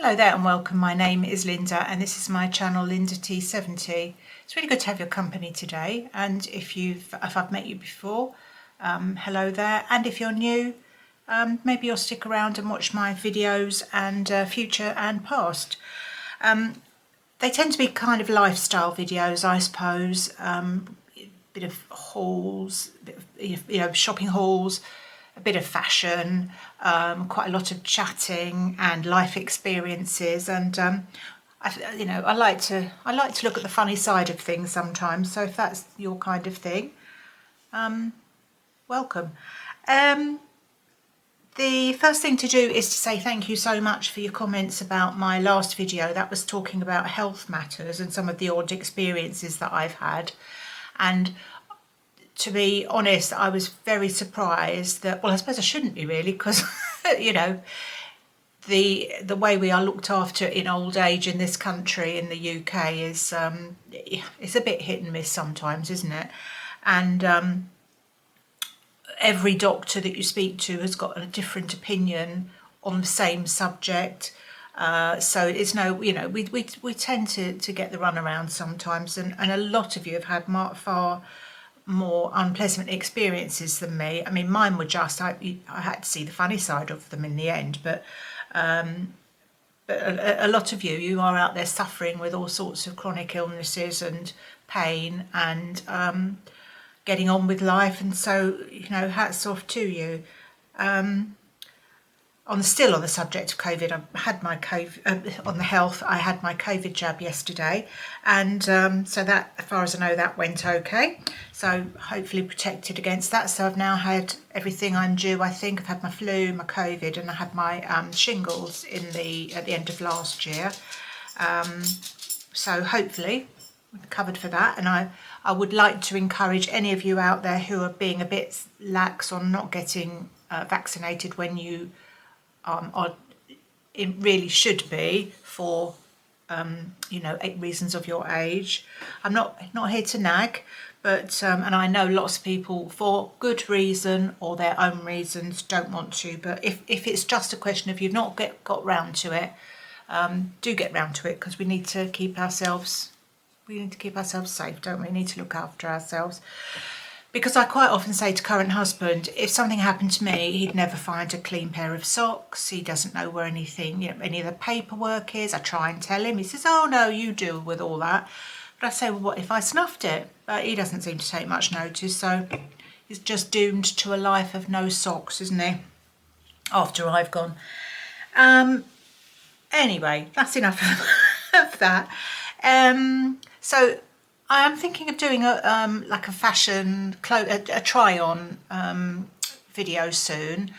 Hello there and welcome. My name is Linda and this is my channel Linda T70. It's really good to have your company today, and if I've met you before, hello there, and if you're new, maybe you'll stick around and watch my videos and future and past. They tend to be kind of lifestyle videos, I suppose, bit of hauls, shopping hauls, a bit of fashion, quite a lot of chatting and life experiences, and I like to look at the funny side of things sometimes. So if that's your kind of thing, welcome. The first thing to do is to say thank you so much for your comments about my last video. That was talking about health matters and some of the odd experiences that I've had, and to be honest, I was very surprised that, well, I suppose I shouldn't be really, because the way we are looked after in old age in this country, in the UK, is it's a bit hit and miss sometimes, isn't it? And every doctor that you speak to has got a different opinion on the same subject. So it's we tend to get the runaround sometimes, and a lot of you have had far more unpleasant experiences than me. I mean, mine were just, I had to see the funny side of them in the end, but a lot of you are out there suffering with all sorts of chronic illnesses and pain and getting on with life, and so hats off to you. Still on the subject of COVID, I had my COVID on the health. I had my COVID jab yesterday, and so that, as far as I know, that went okay. So hopefully protected against that. So I've now had everything I'm due. I think I've had my flu, my COVID, and I had my shingles at the end of last year. So hopefully we're covered for that. And I would like to encourage any of you out there who are being a bit lax on not getting vaccinated when you it really should be for reasons of your age. I'm not here to nag, but and I know lots of people, for good reason or their own reasons, don't want to. But if it's just a question of you've not got round to it, do get round to it, because we need to keep ourselves safe, don't we? We need to look after ourselves. Because I quite often say to current husband, if something happened to me, he'd never find a clean pair of socks. He doesn't know where any of the paperwork is. I try and tell him. He says, oh no, you deal with all that. But I say, well, what if I snuffed it? But he doesn't seem to take much notice. So he's just doomed to a life of no socks, isn't he? After I've gone. Anyway, that's enough of that. So I am thinking of doing a fashion a try-on video soon.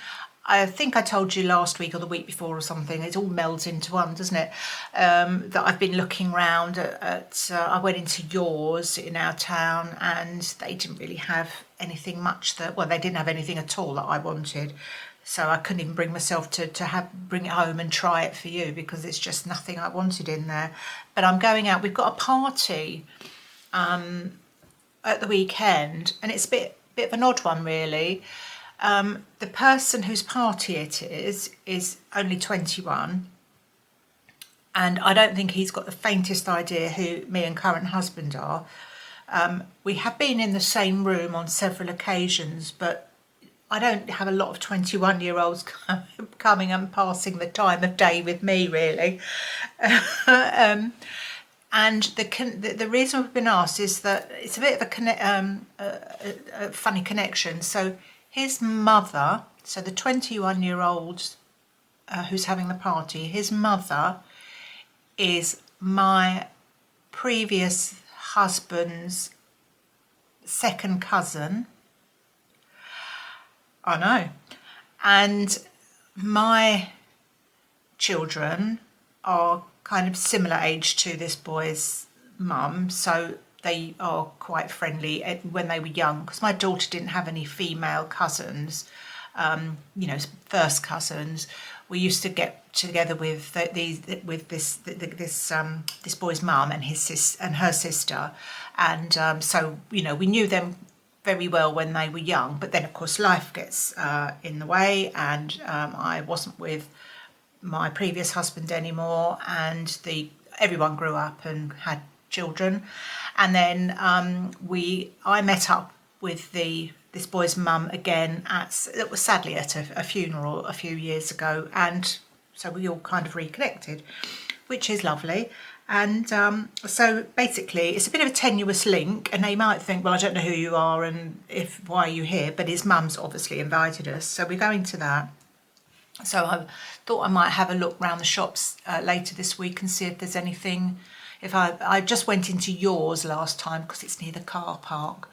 I think I told you last week or the week before or something. It all melds into one, doesn't it? That I've been looking round at. I went into yours in our town, and they didn't really have anything much they didn't have anything at all that I wanted. So I couldn't even bring myself to bring it home and try it for you, because it's just nothing I wanted in there. But I'm going out. We've got a party at the weekend, and it's a bit of an odd one, really. The person whose party it is only 21, and I don't think he's got the faintest idea who me and current husband are. We have been in the same room on several occasions, but I don't have a lot of 21-year-olds coming and passing the time of day with me, really. And the reason we've been asked is that it's a bit of a funny connection. So his mother, so the 21-year-old who's having the party, his mother is my previous husband's second cousin. I know. And my children are kind of similar age to this boy's mum, so they are quite friendly when they were young, because my daughter didn't have any female cousins, first cousins. We used to get together with this boy's mum and her sister, and so we knew them very well when they were young. But then of course life gets in the way, and I wasn't with my previous husband anymore, and everyone grew up and had children. And then I met up with this boy's mum again it was sadly at a funeral a few years ago, and so we all kind of reconnected, which is lovely. And so basically it's a bit of a tenuous link, and they might think, well, I don't know who you are and why are you here, but his mum's obviously invited us, so we're going to that. So I thought I might have a look around the shops later this week and see if there's anything. If I just went into yours last time because it's near the car park,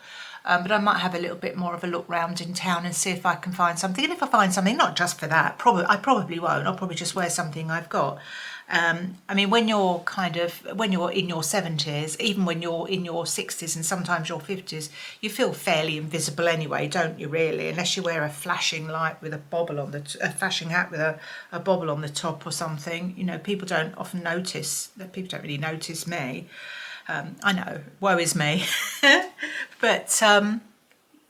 but I might have a little bit more of a look round in town and see if I can find something. And if I find something, not just for that, I probably won't. I'll probably just wear something I've got. I mean, when you're in your 70s, even when you're in your 60s and sometimes your 50s, you feel fairly invisible anyway, don't you, really? Unless you wear a flashing light with a bobble on a flashing hat with a bobble on the top or something. You know, people don't often notice. People don't really notice me. I know, woe is me. But so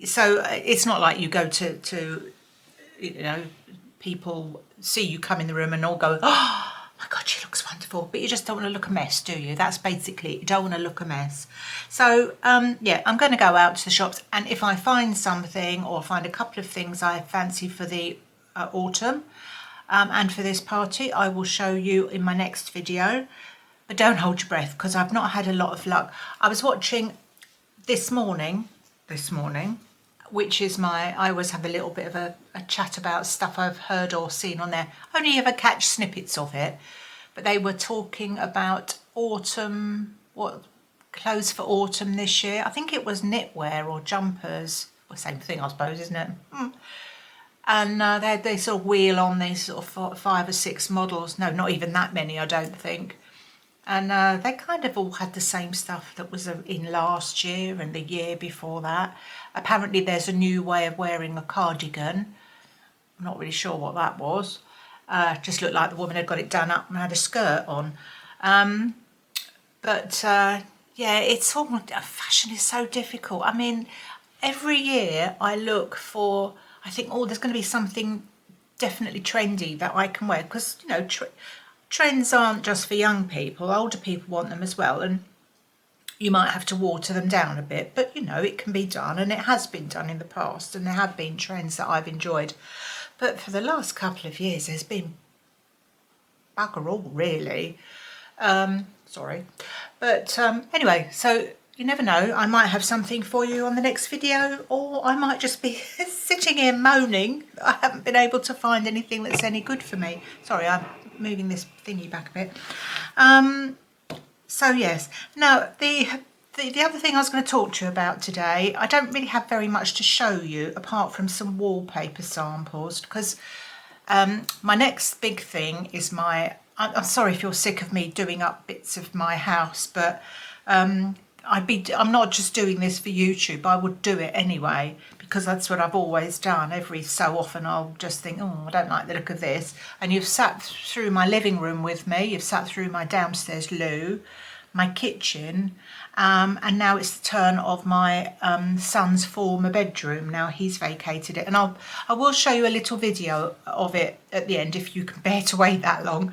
it's not like you go to you know, people see you come in the room and all go, oh my God, she looks wonderful. But you just don't want to look a mess, do you? That's basically it. You don't want to look a mess. So yeah, I'm going to go out to the shops, and if I find something or find a couple of things I fancy for the autumn and for this party, I will show you in my next video. But don't hold your breath, because I've not had a lot of luck. I was watching this morning, which is I always have a little bit of a chat about stuff I've heard or seen on there. I only ever catch snippets of it, but they were talking about autumn, what clothes for autumn this year. I think it was knitwear or jumpers. Well, same thing, I suppose, isn't it? And they sort of wheel on these sort of 5 or 6 models. No, not even that many, I don't think. And they kind of all had the same stuff that was in last year and the year before that. Apparently there's a new way of wearing a cardigan. I'm not really sure what that was. Just looked like the woman had got it done up and had a skirt on. Yeah, it's all, fashion is so difficult. I mean, every year I look for, I think, oh, there's going to be something definitely trendy that I can wear, because, you know, trends aren't just for young people, older people want them as well, and you might have to water them down a bit, but you know, it can be done, and it has been done in the past, and there have been trends that I've enjoyed. But for the last couple of years there's been bugger all, really. Sorry. But anyway, so you never know, I might have something for you on the next video, or I might just be sitting here moaning that I haven't been able to find anything that's any good for me. Sorry, I'm moving this thingy back a bit. So yes, now the other thing I was going to talk to you about today, I don't really have very much to show you apart from some wallpaper samples, because my next big thing is I'm sorry if you're sick of me doing up bits of my house, but I'm not just doing this for YouTube. I would do it anyway, because that's what I've always done. Every so often I'll just think, oh, I don't like the look of this. And you've sat through my living room with me, you've sat through my downstairs loo, my kitchen, and now it's the turn of my son's former bedroom. Now he's vacated it, and I will show you a little video of it at the end if you can bear to wait that long.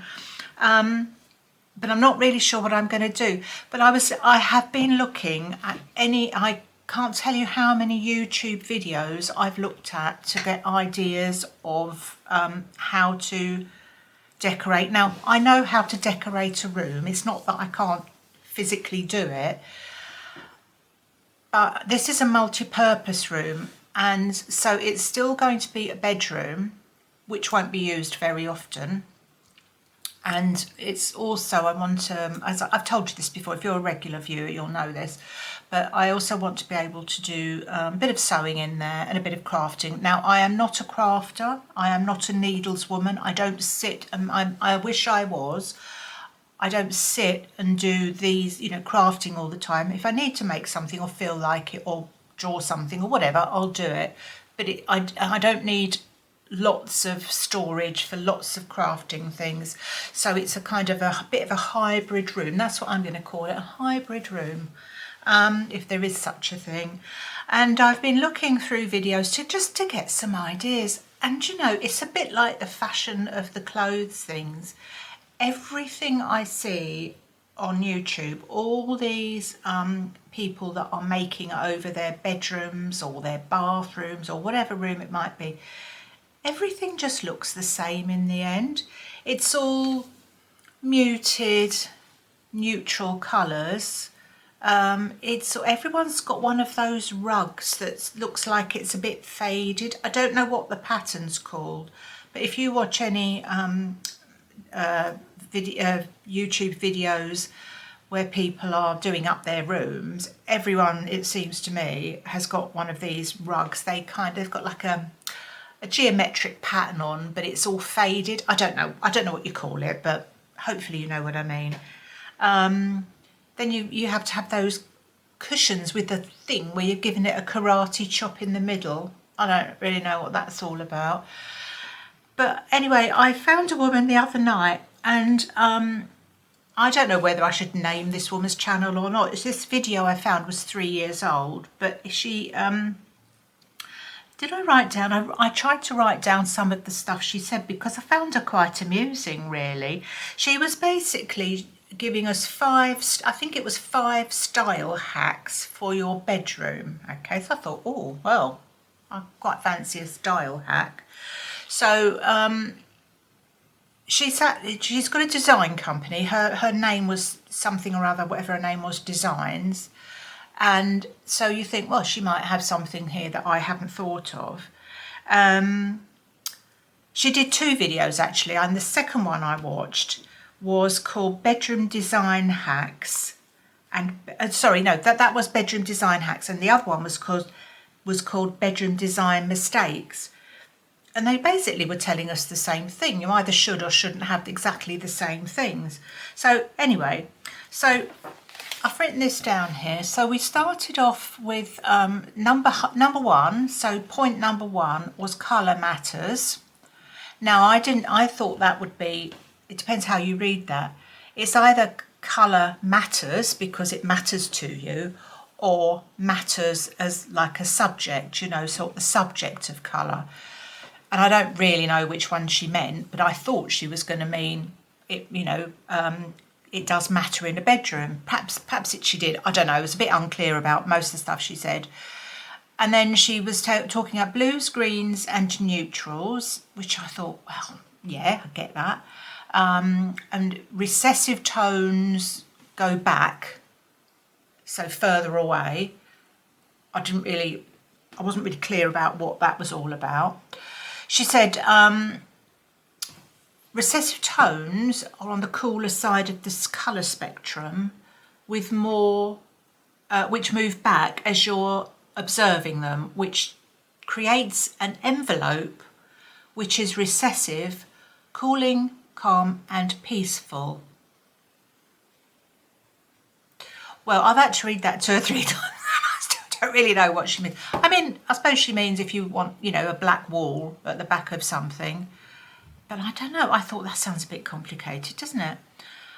But I'm not really sure what I'm going to do. But I have been looking at I can't tell you how many YouTube videos I've looked at to get ideas of how to decorate. Now, I know how to decorate a room. It's not that I can't physically do it. But this is a multi-purpose room, and so it's still going to be a bedroom, which won't be used very often. And it's also, I want to, as I've told you this before, if you're a regular viewer, you'll know this, but I also want to be able to do a bit of sewing in there and a bit of crafting. Now, I am not a crafter. I am not a needles woman. I don't sit, and I wish I was. I don't sit and do these, you know, crafting all the time. If I need to make something or feel like it or draw something or whatever, I'll do it. But I don't need lots of storage for lots of crafting things. So it's a kind of a bit of a hybrid room. That's what I'm going to call it, a hybrid room, if there is such a thing. And I've been looking through videos just to get some ideas. And you know, it's a bit like the fashion of the clothes things. Everything I see on YouTube, all these people that are making over their bedrooms or their bathrooms or whatever room it might be, everything just looks the same in the end. It's all muted, neutral colours. Everyone's got one of those rugs that looks like it's a bit faded. I don't know what the pattern's called, but if you watch any YouTube videos where people are doing up their rooms, everyone, it seems to me, has got one of these rugs. They've got like a geometric pattern on, but it's all faded. I don't know what you call it, but hopefully you know what I mean. Then you have to have those cushions with the thing where you're giving it a karate chop in the middle. I don't really know what that's all about. But anyway, I found a woman the other night, and I don't know whether I should name this woman's channel or not. This video I found was 3 years old, but she... did I write down? I tried to write down some of the stuff she said because I found her quite amusing, really. She was basically giving us 5 style hacks for your bedroom. Okay, so I thought, oh, well, I quite fancy a style hack. So she's got a design company. Her name was something or other, whatever her name was, Designs. And so you think, well, she might have something here that I haven't thought of. She did 2 videos actually, and the second one I watched was called Bedroom Design Hacks. And sorry, no, that was Bedroom Design Hacks, and the other one was called Bedroom Design Mistakes. And they basically were telling us the same thing. You either should or shouldn't have exactly the same things. So anyway, so I've written this down here. So we started off with number 1. So point number 1 was colour matters. Now I thought that would be, it depends how you read that. It's either colour matters because it matters to you, or matters as like a subject, you know, sort of the subject of colour. And I don't really know which one she meant, but I thought she was going to mean it, you know, it does matter in a bedroom. Perhaps she did. I don't know. It was a bit unclear about most of the stuff she said. And then she was talking about blues, greens and neutrals, which I thought, well, yeah, I get that. And recessive tones go back, so further away. I wasn't really clear about what that was all about. She said recessive tones are on the cooler side of this colour spectrum, with more which move back as you're observing them, which creates an envelope which is recessive, cooling, calm and peaceful. Well, I've had to read that 2 or 3 times. I still don't really know what she means. I mean, I suppose she means if you want, you know, a black wall at the back of something. But I don't know. I thought that sounds a bit complicated, doesn't it?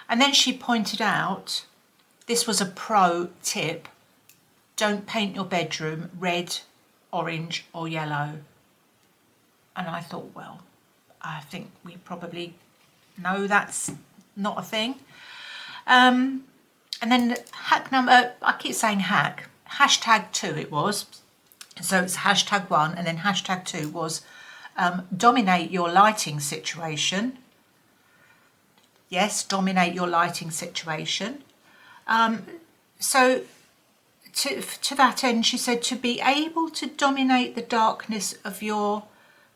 And then she pointed out, this was a pro tip, don't paint your bedroom red, orange or yellow. And I thought, well, I think we probably know that's not a thing. And then hack number, I keep saying hack, hashtag 2 it was. So it's hashtag 1 and then hashtag 2 was dominate your lighting situation. Yes, dominate your lighting situation. So to that end, she said to be able to dominate the darkness of your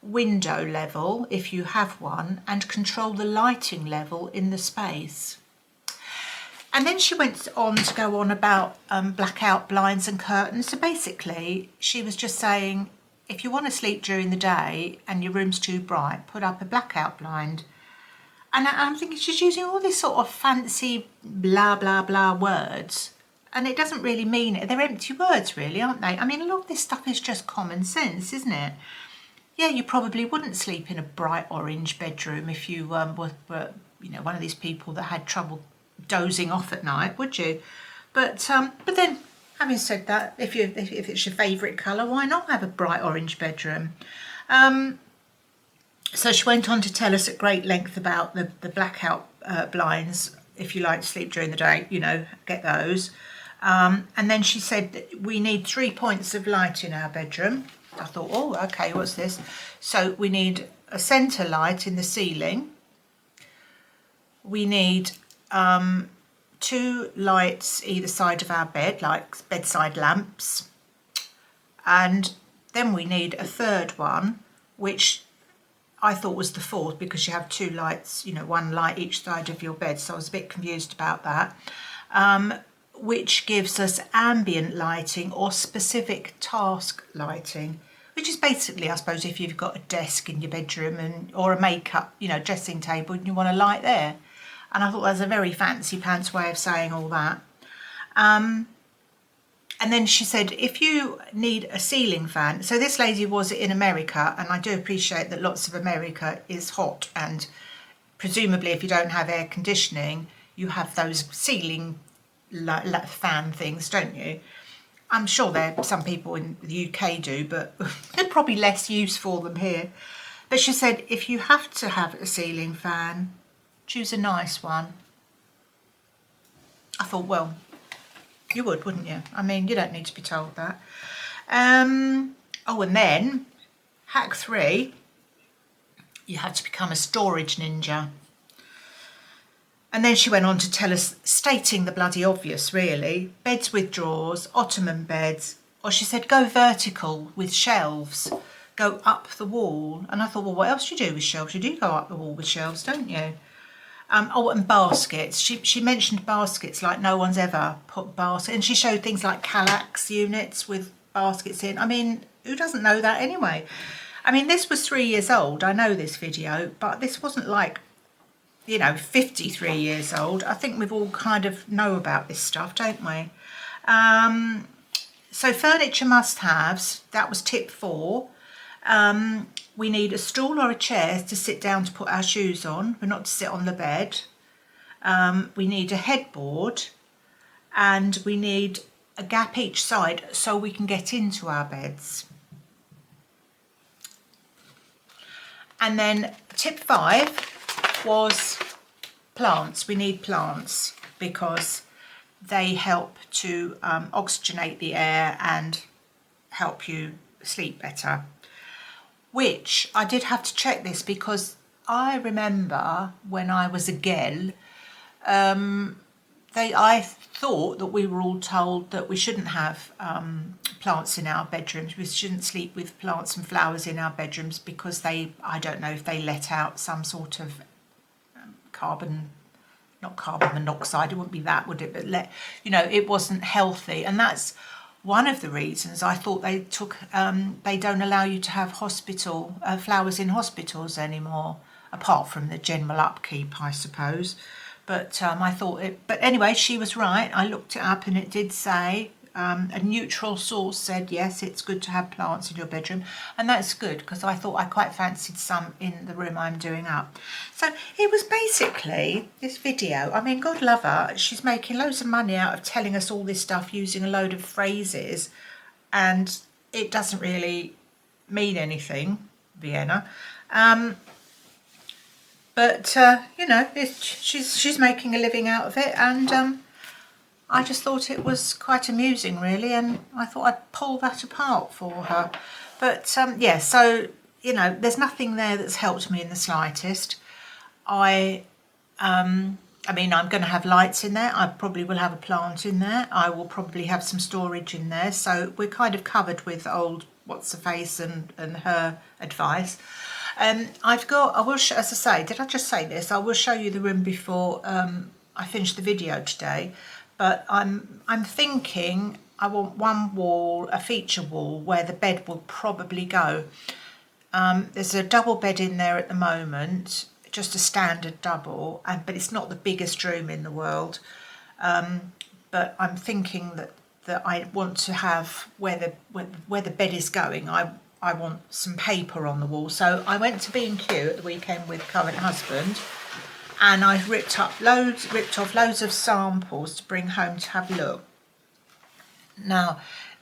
window level, if you have one, and control the lighting level in the space. And then she went on to go on about blackout blinds and curtains. So basically, she was just saying, if you want to sleep during the day and your room's too bright, put up a blackout blind. And I'm thinking she's using all these sort of fancy blah, blah, blah words. And it doesn't really mean it. They're empty words, really, aren't they? I mean, a lot of this stuff is just common sense, isn't it? Yeah, you probably wouldn't sleep in a bright orange bedroom if you were, you know, one of these people that had trouble dozing off at night, would you? But then, having said that, if it's your favourite colour, why not have a bright orange bedroom? So she went on to tell us at great length about the blackout blinds. If you like to sleep during the day, you know, get those. And then she said that we need 3 points of light in our bedroom. I thought, oh, okay, what's this? So we need a centre light in the ceiling. We need 2 lights either side of our bed, like bedside lamps. And then we need a third one, which I thought was the fourth, because you have 2 lights, you know, 1 light each side of your bed. So I was a bit confused about that. Which gives us ambient lighting or specific task lighting, which is basically, I suppose, if you've got a desk in your bedroom and or a makeup, you know, dressing table, and you want a light there. And I thought that was a very fancy pants way of saying all that. And then she said, if you need a ceiling fan, so this lady was in America, and I do appreciate that lots of America is hot, and presumably if you don't have air conditioning, you have those ceiling fan things, don't you? I'm sure some people in the UK do, but there's probably less use for them here. But she said, if you have to have a ceiling fan, choose a nice one. I thought, well, you would, wouldn't you? I mean, you don't need to be told that. Oh, and then hack 3, you had to become a storage ninja. And then she went on to tell us, stating the bloody obvious, really, beds with drawers, ottoman beds, or she said, go vertical with shelves, go up the wall. And I thought, well, what else do you do with shelves? You do go up the wall with shelves, don't you? Oh, and baskets. She mentioned baskets like no one's ever put baskets. And she showed things like Kallax units with baskets in. I mean, who doesn't know that anyway? I mean, this was 3 years old. I know this video, but this wasn't like, you know, 53 years old. I think we've all kind of know about this stuff, don't we? So furniture must-haves, that was tip 4. We need a stool or a chair to sit down to put our shoes on. We're not to sit on the bed. We need a headboard, and we need a gap each side so we can get into our beds. And then tip 5 was plants. We need plants because they help to oxygenate the air and help you sleep better. Which I did have to check this, because I remember when I was a girl, I thought that we were all told that we shouldn't have plants in our bedrooms. We shouldn't sleep with plants and flowers in our bedrooms because I don't know if they let out some sort of not carbon monoxide, it wouldn't be that, would it? But it wasn't healthy. And that's one of the reasons I thought they don't allow you to have flowers in hospitals anymore, apart from the general upkeep, I suppose. But I thought but anyway, she was right. I looked it up and it did say, a neutral source said, yes, it's good to have plants in your bedroom. And that's good, because I thought I quite fancied some in the room I'm doing up. So it was basically this video. I mean, God love her. She's making loads of money out of telling us all this stuff using a load of phrases. And it doesn't really mean anything, Vienna. But she's making a living out of it, and I just thought it was quite amusing, really, and I thought I'd pull that apart for her. But yeah, so there's nothing there that's helped me in the slightest. I mean, I'm going to have lights in there. I probably will have a plant in there. I will probably have some storage in there. So we're kind of covered with old what's-her-face and her advice. As I say, did I just say this? I will show you the room before I finish the video today. But I'm thinking I want one wall, a feature wall, where the bed will probably go. There's a double bed in there at the moment, just a standard double, but it's not the biggest room in the world. But I'm thinking that I want to have where the bed is going. I want some paper on the wall. So I went to B&Q at the weekend with current husband, and I ripped off loads of samples to bring home to have a look. Now,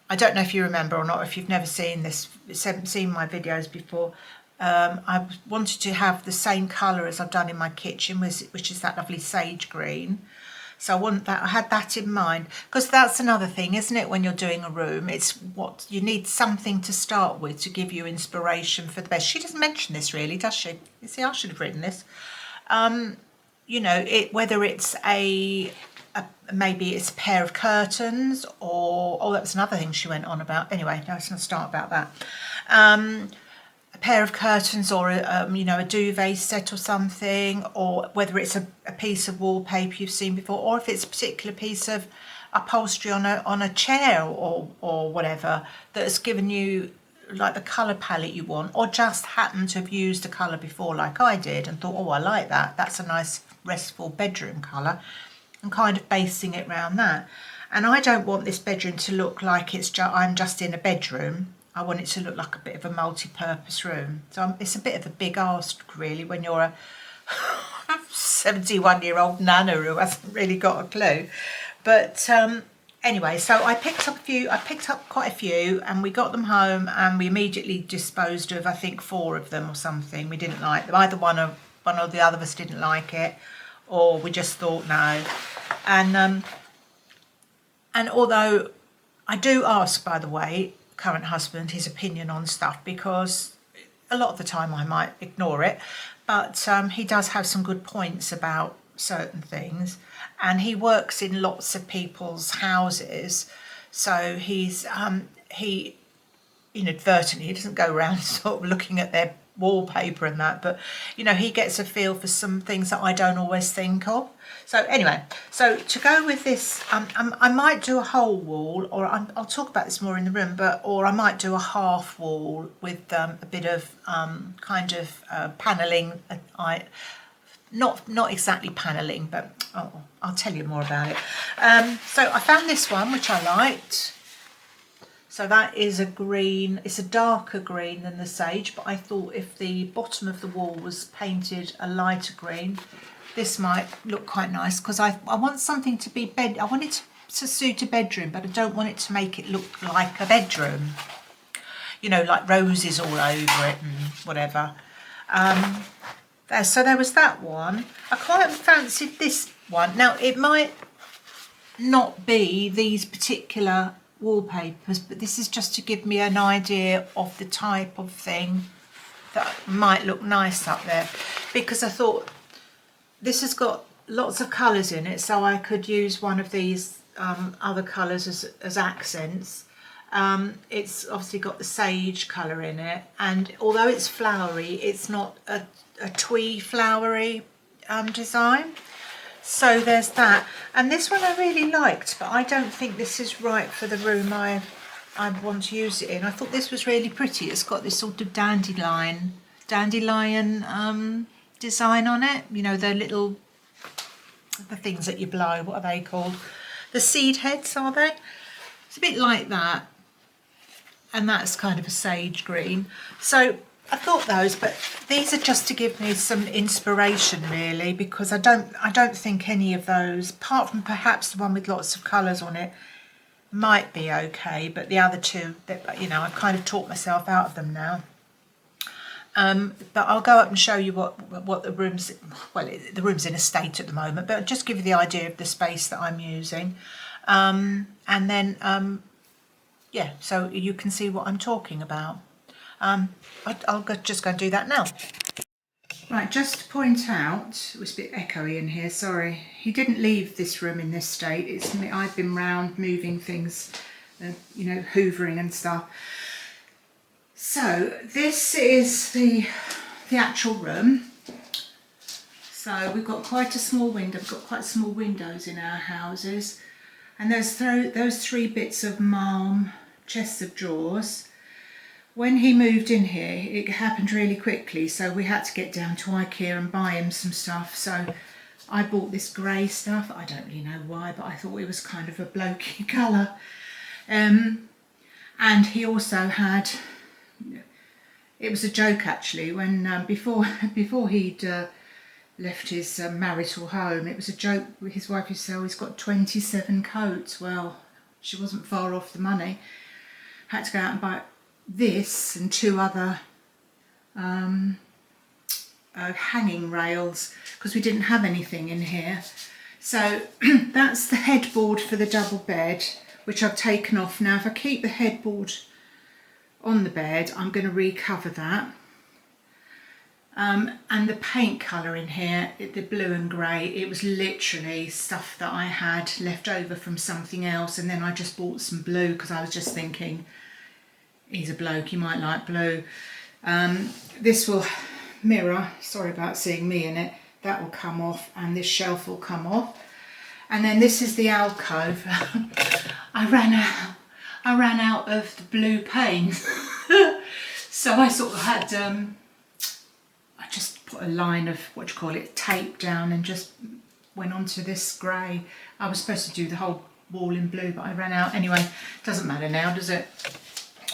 I don't know if you remember or not, if you've never seen my videos before, I wanted to have the same colour as I've done in my kitchen, which is that lovely sage green. So I had that in mind, because that's another thing, isn't it, when you're doing a room, it's what you need, something to start with to give you inspiration for the best. She doesn't mention this really, does she? You see, I should have written this. You know, whether it's maybe it's a pair of curtains, or oh, that was another thing she went on about. Anyway, no, it's not start about that. A pair of curtains, or you know, a duvet set or something, or whether it's a piece of wallpaper you've seen before, or if it's a particular piece of upholstery on a chair, or whatever, that's given you like the colour palette you want, or just happen to have used a colour before like I did and thought, oh, I like that, that's a nice restful bedroom colour, and kind of basing it around that. And I don't want this bedroom to look like I'm just in a bedroom. I want it to look like a bit of a multi-purpose room. So it's a bit of a big ask really when you're a 71-year-old nana who hasn't really got a clue. But anyway, so I picked up quite a few, and we got them home, and we immediately disposed of, I think, 4 of them or something. We didn't like them. Either one or the other of us didn't like it, or we just thought no. And although I do ask, by the way, current husband his opinion on stuff, because a lot of the time I might ignore it, but he does have some good points about certain things, and he works in lots of people's houses, so he inadvertently, he doesn't go around sort of looking at their wallpaper and that, but you know, he gets a feel for some things that I don't always think of. So anyway, so to go with this, I might do a whole wall, or I'll talk about this more in the room, or I might do a half wall with a bit of kind of panelling. Not exactly panelling, but I'll tell you more about it. So I found this one which I liked. So that is a green. It's a darker green than the sage, but I thought if the bottom of the wall was painted a lighter green, this might look quite nice, because I want something to be I want it to suit a bedroom, but I don't want it to make it look like a bedroom. You know, like roses all over it and whatever. So there was that one. I quite fancied this one. Now, it might not be these particular wallpapers, but this is just to give me an idea of the type of thing that might look nice up there, because I thought this has got lots of colours in it, so I could use one of these other colours as accents. It's obviously got the sage colour in it, and although it's flowery, it's not a twee flowery design. So there's that. And this one I really liked, but I don't think this is right for the room I want to use it in. I thought this was really pretty. It's got this sort of dandelion design on it. You know, the things that you blow, what are they called? The seed heads, are they? It's a bit like that. And that's kind of a sage green. So I thought those, but these are just to give me some inspiration really, because I don't think any of those, apart from perhaps the one with lots of colours on it, might be okay, but the other two, you know, I've kind of talked myself out of them now. But I'll go up and show you what the room's, well, the room's in a state at the moment, but I'll just give you the idea of the space that I'm using. And then, yeah, so you can see what I'm talking about. I'll just go and do that now. Right, just to point out, it was a bit echoey in here, sorry. He didn't leave this room in this state. I've been round moving things, you know, hoovering and stuff. So this is the actual room. So we've got quite a small window. We've got quite small windows in our houses. And there's those 3 bits of malm chests of drawers. When he moved in here, it happened really quickly, so we had to get down to IKEA and buy him some stuff. So I bought this grey stuff. I don't really know why, but I thought it was kind of a blokey colour. And he also had, it was a joke actually, when before he'd left his marital home, it was a joke. His wife used to say, oh, he's got 27 coats. Well, she wasn't far off the money. Had to go out and buy this and 2 other hanging rails because we didn't have anything in here. So that's the headboard for the double bed, which I've taken off. Now if I keep the headboard on the bed, I'm going to recover that. And the paint colour in here, the blue and grey, it was literally stuff that I had left over from something else, and then I just bought some blue because I was just thinking, he's a bloke, he might like blue. This will mirror, sorry about seeing me in it, that will come off, and this shelf will come off. And then this is the alcove. I ran out of the blue paint. So I sort of had, I just put a line of, what do you call it, tape down and just went onto this grey. I was supposed to do the whole wall in blue, but I ran out. Anyway, doesn't matter now, does it?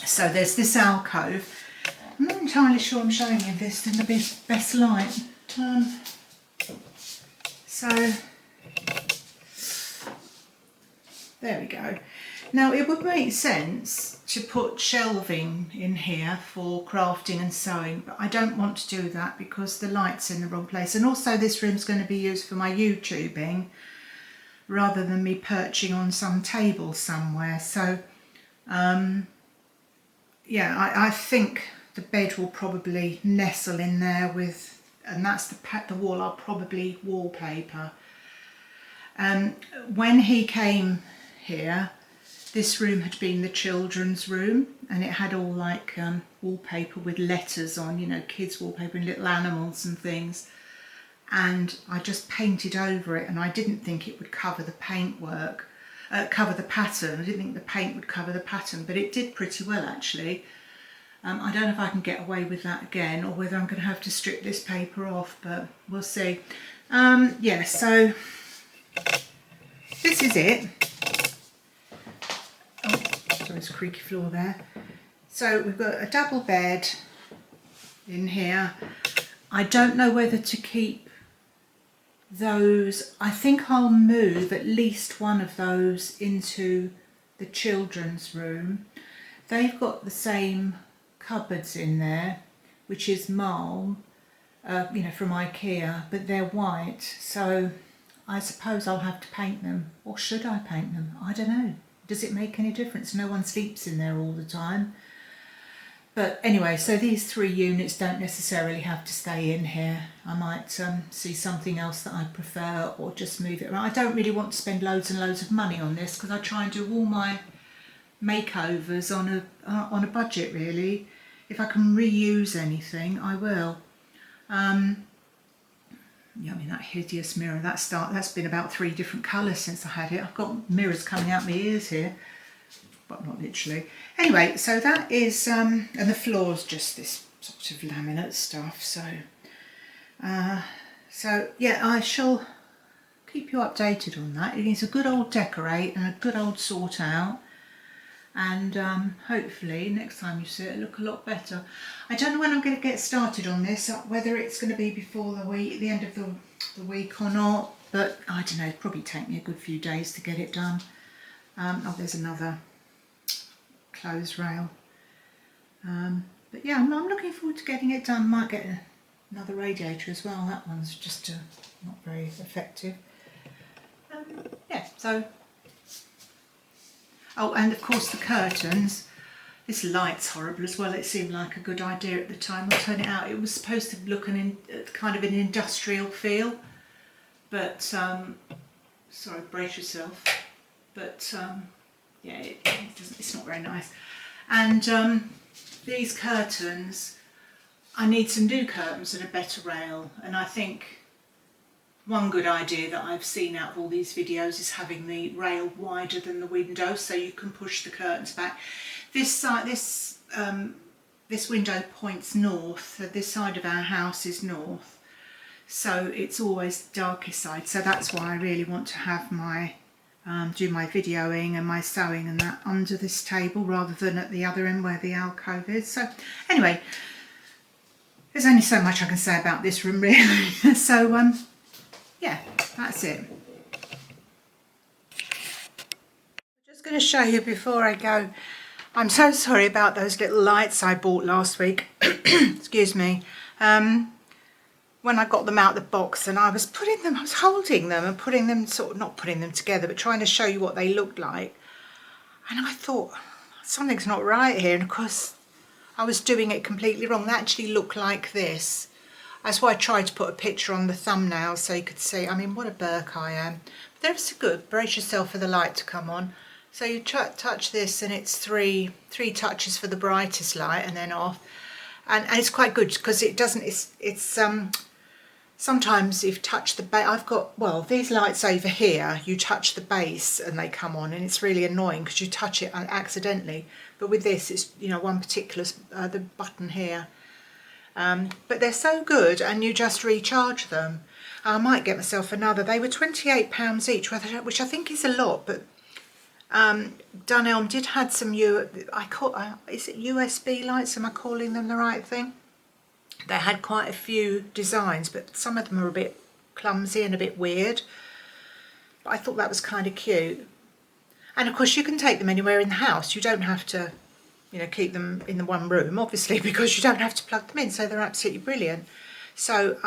So there's this alcove. I'm not entirely sure I'm showing you this in the best light. So there we go. Now it would make sense to put shelving in here for crafting and sewing, but I don't want to do that because the light's in the wrong place, and also this room's going to be used for my YouTubing rather than me perching on some table somewhere. So yeah, I think the bed will probably nestle in there with, and that's the wall I'll probably wallpaper. When he came here, this room had been the children's room, and it had all like wallpaper with letters on, you know, kids wallpaper and little animals and things, and I just painted over it, and I didn't think it would cover the paintwork, cover the pattern. I didn't think the paint would cover the pattern, but it did pretty well actually. I don't know if I can get away with that again, or whether I'm going to have to strip this paper off, but we'll see. Yeah, so this is it. Oh, sorry, it's a creaky floor there. So we've got a double bed in here. I don't know whether to keep those. I think I'll move at least one of those into the children's room. They've got the same cupboards in there, which is marble, you know, from IKEA, but they're white, so I suppose I'll have to paint them. Or should I paint them? I don't know. Does it make any difference? No one sleeps in there all the time. But anyway, so these 3 units don't necessarily have to stay in here. I might see something else that I prefer, or just move it around. I don't really want to spend loads and loads of money on this because I try and do all my makeovers on a budget really. If I can reuse anything, I will. Yeah, I mean, that hideous mirror, that's been about 3 different colours since I had it. I've got mirrors coming out my ears here, but not literally. Anyway, so that is, and the floor's just this sort of laminate stuff. So yeah, I shall keep you updated on that. It needs a good old decorate and a good old sort out. And hopefully next time you see it, it'll look a lot better. I don't know when I'm going to get started on this, whether it's going to be before the end of the week or not, but I don't know, it'll probably take me a good few days to get it done. Oh, there's another clothes rail. But yeah, I'm looking forward to getting it done. Might get another radiator as well. That one's just not very effective. Yeah, so... Oh, and of course the curtains. This light's horrible as well. It seemed like a good idea at the time. I'll turn it out. It was supposed to look kind of an industrial feel, but sorry, brace yourself. But yeah, it's not very nice. And these curtains, I need some new curtains and a better rail. And I think one good idea that I've seen out of all these videos is having the rail wider than the window, so you can push the curtains back. This side, this window points north, so this side of our house is north, so it's always the darkest side. So that's why I really want to have my do my videoing and my sewing and that under this table rather than at the other end where the alcove is. So anyway, there's only so much I can say about this room really. So yeah, that's it. I'm just going to show you before I go. I'm so sorry about those little lights I bought last week. Excuse me. When I got them out of the box and I was holding them and putting them, sort of not putting them together, but trying to show you what they looked like. And I thought, something's not right here. And of course, I was doing it completely wrong. They actually look like this. That's why I tried to put a picture on the thumbnail so you could see. I mean, what a Burke I am. But they're so good. Brace yourself for the light to come on. So you touch this and it's three touches for the brightest light and then off. And it's quite good because it doesn't, it's sometimes if you touch the base, I've got, well, these lights over here, you touch the base and they come on, and it's really annoying because you touch it accidentally. But with this, it's, you know, one particular, the button here. But they're so good, and you just recharge them. I might get myself another. They were £28 each, which I think is a lot, but Dunelm did had some, is it USB lights? Am I calling them the right thing? They had quite a few designs, but some of them are a bit clumsy and a bit weird. But I thought that was kind of cute. And of course you can take them anywhere in the house. You don't have to, you know, keep them in the one room, obviously, because you don't have to plug them in. So they're absolutely brilliant. So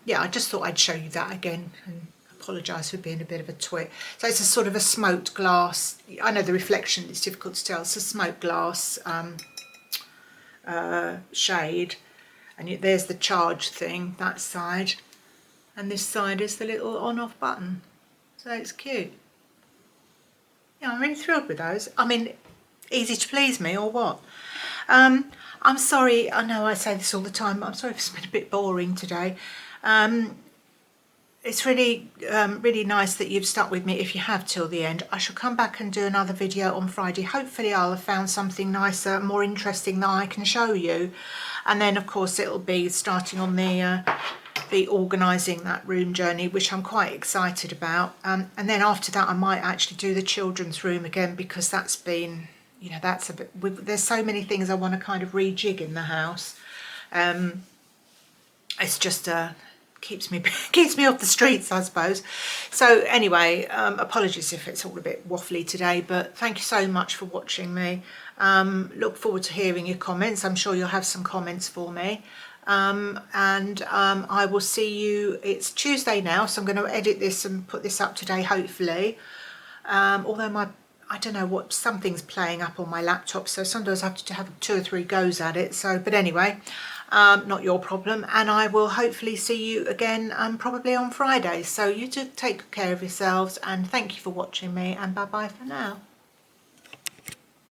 yeah, I just thought I'd show you that again, and apologise for being a bit of a twit. So it's a sort of a smoked glass. I know the reflection is difficult to tell. It's a smoked glass shade. And there's the charge thing, that side. And this side is the little on-off button. So it's cute. Yeah, I'm really thrilled with those. I mean, easy to please me or what? I'm sorry, I know I say this all the time, but I'm sorry if it's been a bit boring today. It's really, really nice that you've stuck with me if you have till the end. I shall come back and do another video on Friday. Hopefully I'll have found something nicer, more interesting that I can show you. And then of course it'll be starting on the organising that room journey, which I'm quite excited about. And then after that I might actually do the children's room again, because that's been, you know, that's a bit, there's so many things I want to kind of rejig in the house. It's just keeps me off the streets, I suppose. So anyway, apologies if it's all a bit waffly today, but thank you so much for watching me. Look forward to hearing your comments. I'm sure you'll have some comments for me. I will see you, it's Tuesday now, so I'm going to edit this and put this up today, hopefully. Although I don't know what, something's playing up on my laptop, so sometimes I have to have 2 or 3 goes at it. So, but anyway, not your problem. And I will hopefully see you again probably on Friday. So you do take good care of yourselves, and thank you for watching me, and bye bye for now.